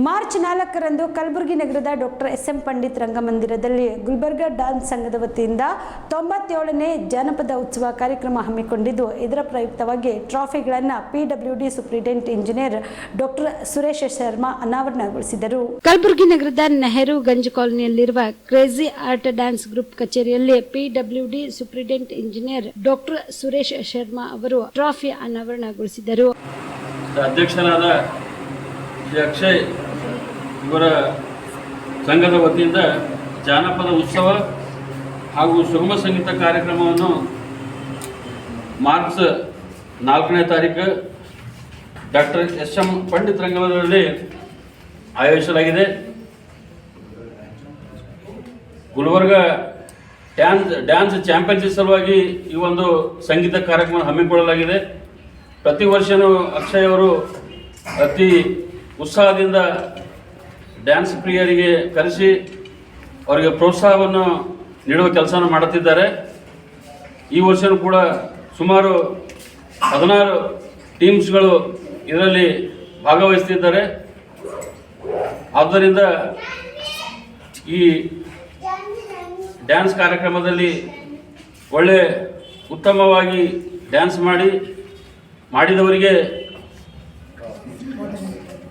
March 4ರಂದು Kalaburagi ನಗರದ doctor SM. Pandit ರಂಗಮಂದಿರದಲ್ಲಿ Gulbarga dance ಸಂಘದ ವತಿಯಿಂದ 97ನೇ ಜಾನಪದ ಉತ್ಸವ ಕಾರ್ಯಕ್ರಮ ಹಮ್ಮಿಕೊಂಡಿದ್ದು, ಇದರ ಪ್ರಯುಕ್ತವಾಗಿ ಟ್ರಾಫಿಗಳನ್ನು PWD superintendent engineer doctor Suresh Sharma ಅನಾವರಣಗೊಳಿಸಿದರು. ಕಲಬುರಗಿ ನಗರದ ನೆಹರು ಗಂಜ್ ಕಾಲೋನಿಯಲ್ಲಿರುವ ಕ್ರೇಜಿ ಆರ್ಟ್ ಡ್ಯಾನ್ಸ್ ಗ್ರೂಪ್ ಕಚೇರಿಯಲ್ಲಿ PWD superintendent engineer doctor Suresh Sharma ಅವರು ಟ್ರಾಫಿ ಅನಾವರಣಗೊಳಿಸಿದರು. ಅಧ್ಯಕ್ಷರಾದ ಅಕ್ಷಯ್ ಇವರ ಸಂಘದ ವತಿಯಿಂದ ಜಾನಪದ ಉತ್ಸವ ಹಾಗೂ ಸುಗಮ ಸಂಗೀತ ಕಾರ್ಯಕ್ರಮವನ್ನು ಮಾರ್ಚ್ 4ನೇ ತಾರೀಕು ಡಾಕ್ಟರ್ ಎಸ್.ಎಂ. ಪಂಡಿತ್ ರಂಗಮಂದಿರದಲ್ಲಿ ಆಯೋಜಿಸಲಾಗಿದೆ. ಗುಲ್ಬರ್ಗಾ ಡ್ಯಾನ್ಸ್ ಚಾಂಪಿಯನ್ಶಿಪ್ ಸಲುವಾಗಿ ಈ ಒಂದು ಸಂಗೀತ ಕಾರ್ಯಕ್ರಮ ಹಮ್ಮಿಕೊಳ್ಳಲಾಗಿದೆ. ಪ್ರತಿ ವರ್ಷವೂ ಅಕ್ಷಯ್ ಅವರು ಅತಿ ಉತ್ಸಾಹದಿಂದ ಡ್ಯಾನ್ಸ್ ಪ್ರಿಯರಿಗೆ ಕರೆಸಿ ಅವರಿಗೆ ಪ್ರೋತ್ಸಾಹವನ್ನು ನೀಡುವ ಕೆಲಸವನ್ನು ಮಾಡುತ್ತಿದ್ದಾರೆ. ಈ ವರ್ಷವೂ ಕೂಡ ಸುಮಾರು 16 ಟೀಮ್ಸ್ಗಳು ಇದರಲ್ಲಿ ಭಾಗವಹಿಸುತ್ತಿದ್ದಾರೆ. ಆದ್ದರಿಂದ ಈ ಡ್ಯಾನ್ಸ್ ಕಾರ್ಯಕ್ರಮದಲ್ಲಿ ಒಳ್ಳೆ ಉತ್ತಮವಾಗಿ ಡ್ಯಾನ್ಸ್ ಮಾಡಿದವರಿಗೆ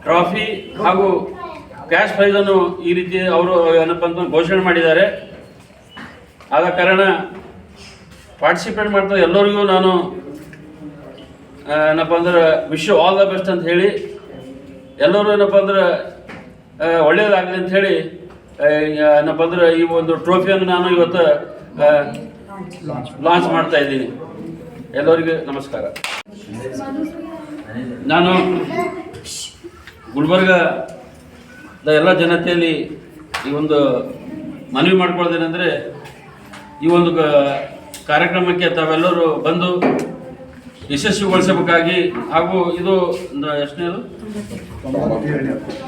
ಟ್ರಾಫಿ ಹಾಗೂ ಕ್ಯಾಶ್ ಪ್ರೈಸನ್ನು ಈ ರೀತಿ ಅವರು ಏನಪ್ಪ ಅಂತ ಘೋಷಣೆ ಮಾಡಿದ್ದಾರೆ. ಆದ ಕಾರಣ ಪಾರ್ಟಿಸಿಪೇಟ್ ಮಾಡ್ತಾರೆ ಎಲ್ಲರಿಗೂ ನಾನು ಏನಪ್ಪ ಅಂದ್ರೆ wish you all the best ಅಂತ ಹೇಳಿ, ಎಲ್ಲರೂ ಏನಪ್ಪ ಅಂದ್ರೆ ಒಳ್ಳೆಯದಾಗಲಿ ಅಂತ ಹೇಳಿ ಏನಪ್ಪ ಅಂದ್ರೆ ಈ ಒಂದು ಟ್ರೋಫಿಯನ್ನು ನಾನು ಇವತ್ತು ಲಾಂಚ್ ಮಾಡ್ತಾ ಇದ್ದೀನಿ. ಎಲ್ಲರಿಗೂ ನಮಸ್ಕಾರ. ನಾನು ಗುಲ್ಬರ್ಗದ ಎಲ್ಲ ಜನತೆಯಲ್ಲಿ ಈ ಒಂದು ಮನವಿ ಮಾಡ್ಕೊಳ್ಳೋದೇನೆಂದರೆ, ಈ ಒಂದು ಕಾರ್ಯಕ್ರಮಕ್ಕೆ ತಾವೆಲ್ಲರೂ ಬಂದು ಯಶಸ್ವಿಗೊಳಿಸಬೇಕಾಗಿ, ಹಾಗೂ ಇದು ಎಷ್ಟನೇದು,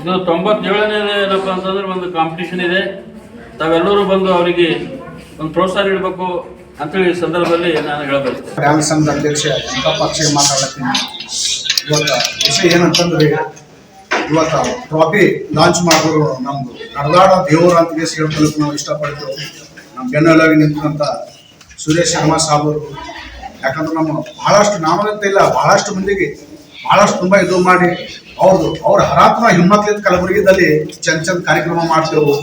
ಇದು 97ನೇದು ಏನಪ್ಪ ಅಂತಂದ್ರೆ ಒಂದು ಕಾಂಪಿಟೇಷನ್ ಇದೆ. ತಾವೆಲ್ಲರೂ ಬಂದು ಅವರಿಗೆ ಒಂದು ಪ್ರೋತ್ಸಾಹ ನೀಡಬೇಕು ಅಂತೇಳಿ ಈ ಸಂದರ್ಭದಲ್ಲಿ ನಾನು ಹೇಳಬಯಸ್ತೇನೆ. ಡ್ಯಾನ್ಸ್ ಸಂಘದ ಅಧ್ಯಕ್ಷ ಅಕ್ಷಯ್ ಮಾತಾಡ್ತೀನಿ. ಇವತ್ತು ವಿಷಯ ಏನಂತಂದ್ರೆ, ಇವತ್ತು ಟ್ರಾಫಿ ಲಾಂಚ್ ಮಾಡಿದ್ರು ನಮ್ದು ಕಡದಾಡ ದೇವರು ಅಂತ ಹೇಳ್ಕೊಳ್ಳೋಕೆ ನಾವು ಇಷ್ಟಪಡ್ತೇವೆ. ನಮ್ಮ ಬೆನ್ನೆಲುಬಾಗಿ ನಿಂತಂಥ ಸುರೇಶ್ ಶರ್ಮಾ ಸಾಬರು, ಯಾಕಂದ್ರೆ ನಮ್ಮ ಬಹಳಷ್ಟು ನಾಮಂತ ಇಲ್ಲ, ಬಹಳಷ್ಟು ಮಂದಿಗೆ ಬಹಳಷ್ಟು ತುಂಬ ಇದು ಮಾಡಿ ಅವ್ರ ಹರಾತ್ಮ ಹಿಮ್ಮತ್ಲಿಂದ ಕಲಬುರಗಿದಲ್ಲಿ ಚಂದ ಕಾರ್ಯಕ್ರಮ ಮಾಡ್ತೇವೆ,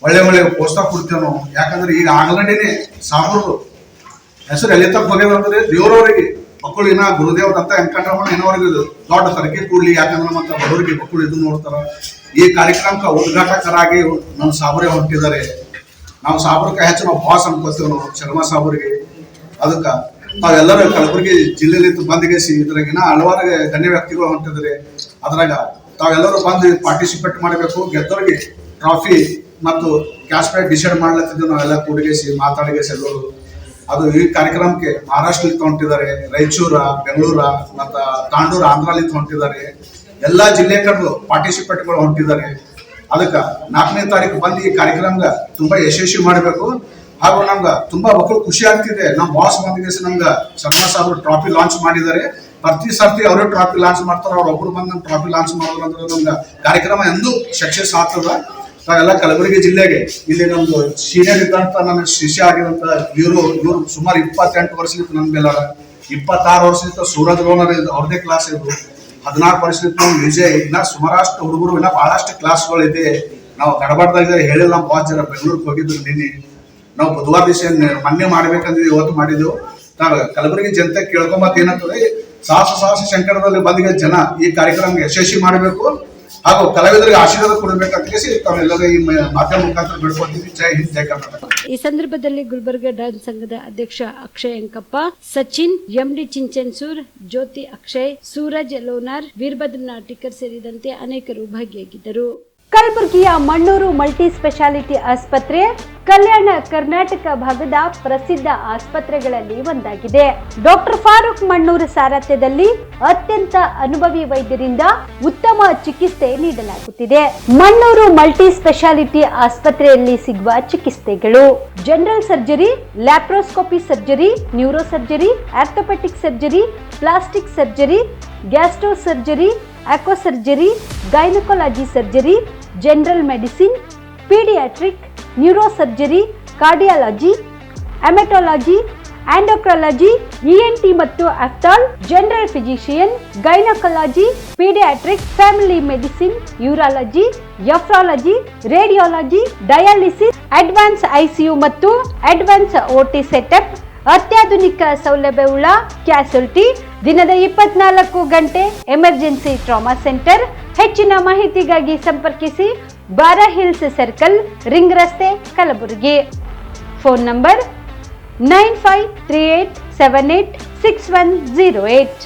ಒಳ್ಳೆ ಪ್ರೋತ್ಸಾಹ ಕೊಡ್ತೇವೆ ನಾವು. ಯಾಕಂದ್ರೆ ಈಗ ಆಲ್ರೆಡಿನೇ ಸಾಬರು ಹೆಸರು ಎಲ್ಲಿ ತಪ್ಪ ಹೋಗ್ಯದಂದ್ರೆ ದೇವರವರಿಗೆ ಮಕ್ಕಳು ಇನ್ನ ಗುರುದೇವ್ರಂತ ವೆಂಕಟರಮಣ ಏನವರೆಗೆ ದೊಡ್ಡ ತರಕೆ ಕೂಡ್ಲಿ, ಯಾಕಂದ್ರೆ ಮತ್ತೆ ಬಡವರಿಗೆ ಮಕ್ಕಳು ಇದು ನೋಡ್ತಾರ. ಈ ಕಾರ್ಯಕ್ರಮಕ್ಕೆ ಉದ್ಘಾಟಕರಾಗಿ ನಮ್ಮ ಸಾಬರೇ ಹೊಂಟಿದ್ದಾರೆ. ನಾವು ಸಾಬರಕ್ಕೆ ಹೆಚ್ಚು ನಾವು ಬಾಸ್ ಅನ್ಕೋತೀವಿ ನಾವು ಶರ್ಮಾ ಸಾಬರಿಗೆ. ಅದಕ್ಕೆ ತಾವೆಲ್ಲರೂ ಕಲಬುರಗಿ ಜಿಲ್ಲೆಯಲ್ಲಿ ಬಂದ್ಗೇಸಿ ಇದ್ರಾಗಿನ ಹಲವಾರು ಗಣ್ಯ ವ್ಯಕ್ತಿಗಳು ಹೊಂಟಿದ್ದಾರೆ. ಅದ್ರಾಗ ತಾವೆಲ್ಲರೂ ಬಂದು ಪಾರ್ಟಿಸಿಪೇಟ್ ಮಾಡಬೇಕು. ಗೆದ್ದವರಿಗೆ ಟ್ರಾಫಿ ಮತ್ತು ಕ್ಯಾಶ್ ಪ್ರೈಸ್ ಡಿಸೈಡ್ ಮಾಡ್ಲತ್ತಿದ್ದು ನಾವೆಲ್ಲ ಕೂಡಿಗೇಸಿ ಮಾತಾಡಿಗೇಸಿ ಎಲ್ಲರೂ. ಅದು ಈ ಕಾರ್ಯಕ್ರಮಕ್ಕೆ ಮಹಾರಾಷ್ಟ್ರದಲ್ಲಿ ಹೊಂಟಿದ್ದಾರೆ, ರಾಯಚೂರ, ಬೆಂಗಳೂರ ಮತ್ತು ತಾಂಡೂರು ಆಂಧ್ರಲ್ಲಿ ಹೊಂಟಿದ್ದಾರೆ. ಎಲ್ಲ ಜಿಲ್ಲೆ ಕಡೆ ಪಾರ್ಟಿಸಿಪೇಟ್ಗಳು ಹೊಂಟಿದ್ದಾರೆ. ಅದಕ್ಕೆ 4ನೇ ತಾರೀಕು ಬಂದು ಈ ಕಾರ್ಯಕ್ರಮಕ್ಕೆ ತುಂಬಾ ಯಶಸ್ವಿ ಮಾಡಬೇಕು. ಹಾಗೂ ನಮ್ಗೆ ತುಂಬಾ ಮಕ್ಕಳು ಖುಷಿ ಆಗ್ತಿದೆ. ನಮ್ಮ ಬಾಸ್ ಬಂದಿಗೆ ನಮ್ಗೆ ಶರ್ಮಾ ಸಾಹೇಬರು ಟ್ರಾಫಿ ಲಾಂಚ್ ಮಾಡಿದ್ದಾರೆ. ಪ್ರತಿ ಸರ್ತಿ ಅವರೇ ಟ್ರಾಫಿ ಲಾಂಚ್ ಮಾಡ್ತಾರೆ. ಅವ್ರೊಬ್ರು ಬಂದು ನಮ್ಮ ಟ್ರಾಫಿ ಲಾಂಚ್ ಮಾಡೋದು ಅಂದ್ರೆ ನಮ್ಗೆ ಕಾರ್ಯಕ್ರಮ ಎಂದೂ ಸಕ್ಸಸ್ ಆಗ್ತದ. ನಾವೆಲ್ಲ ಕಲಬುರಗಿ ಜಿಲ್ಲೆಗೆ ಇಲ್ಲಿ ನಮ್ದು ಸೀನಿಯರ್ ಇದ್ದಂತ ನನ್ನ ಶಿಷ್ಯ ಆಗಿದಂತ ಇವರು ಸುಮಾರು 28 ವರ್ಷದಿಂದ ನನ್ನ ಮೇಲೆ 26 ವರ್ಷದಿಂದ ಸೂರಜ್ ರೋನರ್ ಅವ್ರದೇ ಕ್ಲಾಸ್ ಇದ್ರು. 14 ವರ್ಷದಿಂದ ವಿಜಯ್, ಇನ್ನ ಸುಮಾರಷ್ಟು ಹುಡುಗರು, ಇನ್ನ ಬಹಳಷ್ಟು ಕ್ಲಾಸ್ಗಳು ಇದೆ. ನಾವು ಗಡಬಡ್ದಾಗ ಹೇಳಿಲ್ಲ, ನಮ್ಮ ಬಾಸ್ ಜನ ಬೆಂಗಳೂರಿಗೆ ಹೋಗಿದ್ರು. ನಿನ್ನೆ ನಾವು ಬುಧವಾರ ದಿವಸ ಮೊನ್ನೆ ಮಾಡ್ಬೇಕಂದ್ರೆ ಇವತ್ತು ಮಾಡಿದೆವು. ನಾವು ಕಲಬುರಗಿ ಜನತೆ ಕೇಳ್ಕೊಂಬತ್ ಏನಂತಂದ್ರೆ, ಸಾಹಸ ಶಂಕರದಲ್ಲಿ ಬಂದಿಗೆ ಜನ ಈ ಕಾರ್ಯಕ್ರಮ ಯಶಸ್ವಿ ಮಾಡಬೇಕು ಹಾಗೂ ಕಲಾವಿದರಿಗೆ ಆಶೀರ್ವಾದ ಕೊಡಬೇಕಂತ ತಾವೆಲ್ಲರೂ ಈ ಮಾಧ್ಯಮ ಮುಖಾಂತರ ಬಿಡ್ಕೊಳ್ತೀವಿ. ಜೈ ಹಿಂದ್, ಜೈ ಕರ್ನಾಟಕ. ಈ ಸಂದರ್ಭದಲ್ಲಿ ಗುಲ್ಬರ್ಗಾ ಡ್ಯಾನ್ಸ್ ಸಂಘದ ಅಧ್ಯಕ್ಷ ಅಕ್ಷಯ್ ಅಂಕಪ್ಪ, ಸಚಿನ್, ಎಂಡಿ ಚಿಂಚನ್ಸೂರ್, ಜ್ಯೋತಿ ಅಕ್ಷಯ್, ಸೂರಜ್ ಲೋನಾರ್, ವೀರಭದ್ರ ನಾಟಿಕರ್ ಸೇರಿದಂತೆ ಅನೇಕರು ಭಾಗಿಯಾಗಿದ್ದರು. ಕಲಬುರಗಿಯ ಮಣ್ಣೂರು ಮಲ್ಟಿ ಸ್ಪೆಷಾಲಿಟಿ ಆಸ್ಪತ್ರೆ ಕಲ್ಯಾಣ ಕರ್ನಾಟಕ ಭಾಗದ ಪ್ರಸಿದ್ಧ ಆಸ್ಪತ್ರೆಗಳಲ್ಲಿ ಒಂದಾಗಿದೆ. ಡಾಕ್ಟರ್ ಫಾರೂಕ್ ಮಣ್ಣೂರು ಸಾರಥ್ಯದಲ್ಲಿ ಅತ್ಯಂತ ಅನುಭವಿ ವೈದ್ಯರಿಂದ ಉತ್ತಮ ಚಿಕಿತ್ಸೆ ನೀಡಲಾಗುತ್ತಿದೆ. ಮಣ್ಣೂರು ಮಲ್ಟಿ ಸ್ಪೆಷಾಲಿಟಿ ಆಸ್ಪತ್ರೆಯಲ್ಲಿ ಸಿಗುವ ಚಿಕಿತ್ಸೆಗಳು: general surgery, laparoscopy surgery, neuro surgery, orthopaedic surgery, plastic surgery, gastro surgery, aqua surgery, gynaecology surgery, general medicine, paediatric, neuro surgery, cardiology, haematology, endocrinology, ENT ಮತ್ತು ophthal, general physician, gynaecology, paediatric, family medicine, urology, nephrology, radiology, dialysis, advance ICU ಮತ್ತು advance OT setup, ಅತ್ಯಾಧುನಿಕ ಸೌಲಭ್ಯವುಳ್ಳ ಕ್ಯಾಸುಲಿಟಿ, ದಿನದ 24 ಗಂಟೆ emergency trauma centre. ಹೆಚ್ಚಿನ ಮಾಹಿತಿಗಾಗಿ ಸಂಪರ್ಕಿಸಿ ಬಾರಾ hills circle, ring ರಸ್ತೆ, ಕಲಬುರಗಿ. Phone number 9538786108.